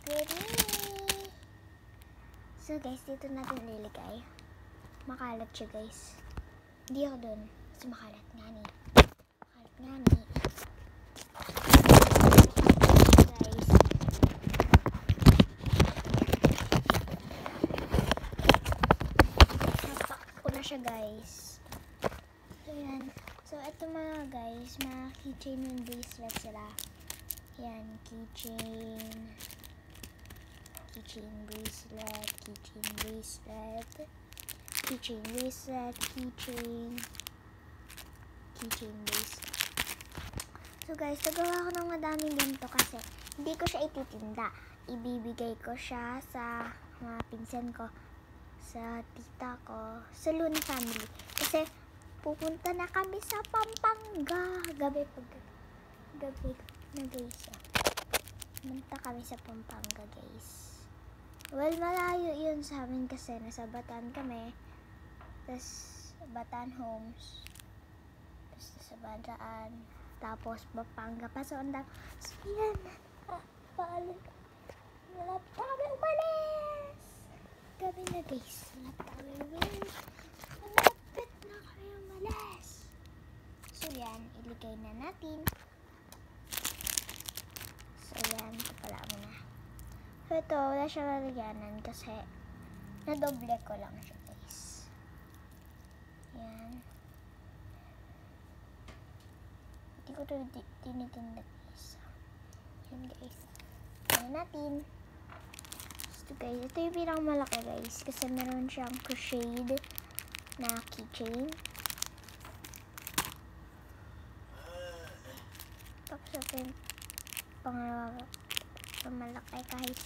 with me. So guys, dito natin iligay. Makalat siya guys. Hindi ako dun. Kasi makalat nga ni. Makalat nga ni. Guys. Napak ko na siya guys. So yan. So ito mga guys, mga keychain and bracelet sila. Yan, keychain. Keychain bracelet, keychain bracelet, keychain bracelet, keychain bracelet. So guys, nagawa ko ng madaming ganito kasi hindi ko siya ititinda. Ibibigay ko siya sa mga pinsan ko, sa tita ko, sa Luna family. Kasi pupunta na kami sa Pampanga. Gabi na guys. Pumunta kami sa Pampanga guys. Well, malayo yun sa amin kasi nasa Bataan kami. Tapos, Bataan Homes. Tapos, nasa Bataan. Tapos, Pampanga pa. So, yan. Paalit. Malap kami umalis. Gabi na guys. Malap kami umalis. Malapit na kami umalis. So, yan. Iligay na natin. So, yan. Ito pala muna. So, ito, wala siya lalagyanan kasi nadoble ko lang siya, guys. Yan. Hindi ko ito tinitinda, guys. Yan, guys. Yan natin. So, guys, ito yung pinakamalaki, guys. Kasi meron siyang crocheted na keychain. Tapos, ito yung pangalawa. Malaki kahit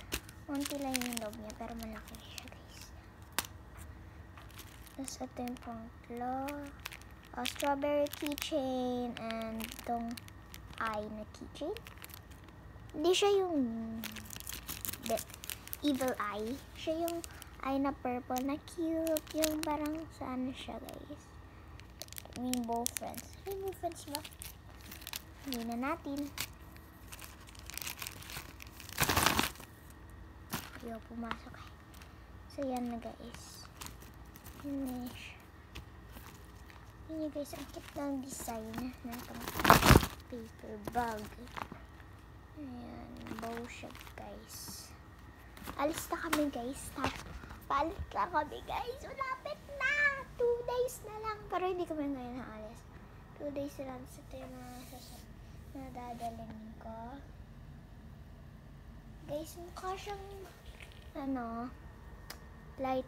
unti lang yung loob niya pero malaki siya guys. Tapos ito yung pangtlo, strawberry keychain and itong eye na keychain. Hindi siya yung evil eye, siya yung eye na purple na cute, yung parang sa ano siya guys, rainbow friends. Rainbow friends ba? Hindi na natin. Ayaw pumasok eh. So yan na guys. Yan guys, ang cute ng design na itong paper bag. Ayan, bow siya guys. Alis na kami guys. Paalit lang kami guys. Malapit na! 2 days na lang. Pero hindi kami ngayon naalis. 2 days na lang. So ito yung nadadalhin ko. Guys, mukha siyang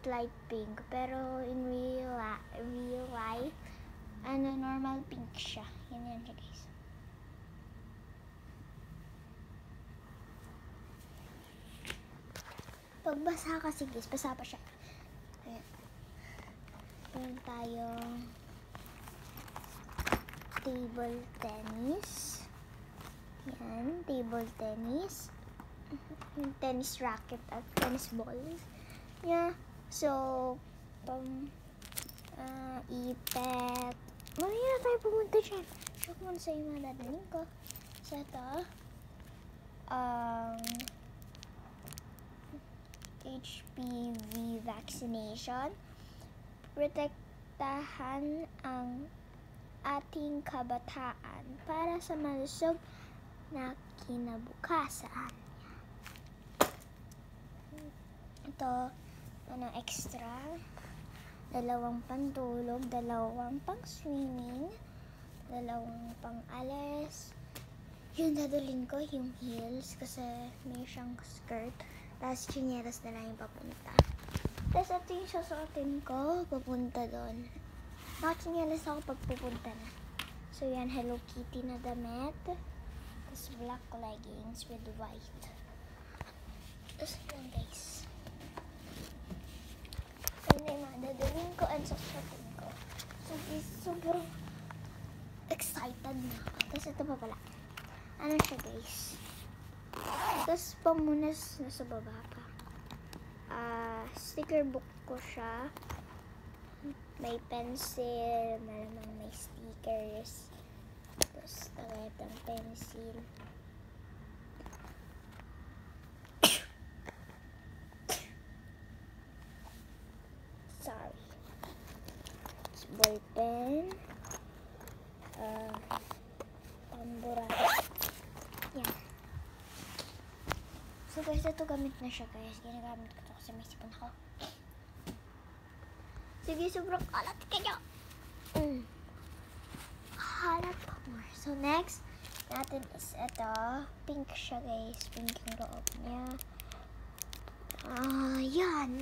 light pink, pero in real life normal pink siya. Yan siya guys. Pagbasa kasi guys, basa pa siya. Ayan. Meron tayong table tennis. Yan, table tennis. Yung tennis racket at tennis balls. Yeah. So, ipet. Mamaya na tayo pumunta dyan. Show ko muna sa iyo mga dadaling ko. So, ito. HPV vaccination. Protektahan ang ating kabataan para sa malusog na kinabukasan. Ito, extra. 2 pantulog, 2 pang swimming, 2 pang alis. Yung dadalhin ko, yung heels, kasi may siyang skirt. Tapos, chinelas na lang yung papunta. Tapos, ito yung susuotin ko, papunta doon. Nakachinelas ako pag pupunta na. So, yan, Hello Kitty na damit. Tapos, black leggings with white. Tapos, yan guys. Ayun na yung mga dadalhin ko and susuotin ko. So, guys, sobrang excited na ako. Tapos, ito pa pala. Ano siya guys? Tapos, pamunas nasa baba pa. Sticker book ko siya. May pencil, malamang may stickers. Tapos, tagayat ang pencil. guys, ito gamit na siya guys. Ginagamit ko to kasi may sipon ako. Sige, sobrang kalat kaya. Kalat pa more. So next natin is ito. Pink siya guys. Pink yung loob niya. Yan.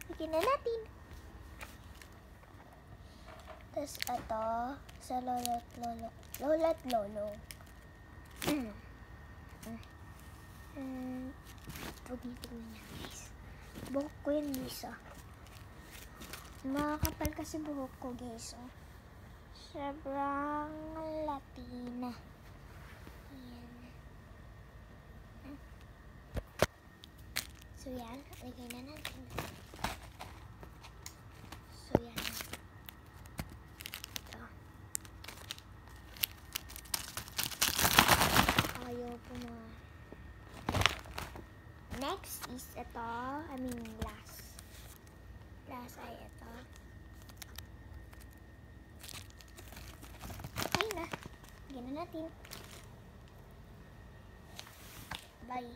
Lagyan na natin. Tapos ito. Sa lolo't lolo. Lolo't lolo. Pagnitin niya guys. Buhok ko yun guys. Makakapal kasi buhok ko guys. Sobrang latina. Ayan. So yan. Lagay na natin. So yan. Ito. Ayaw po na. Next is ito. Last. Last ay ito. Ay na. Lagyan na natin. Bye.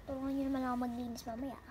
Tulungan nyo naman ako maglinis mamaya.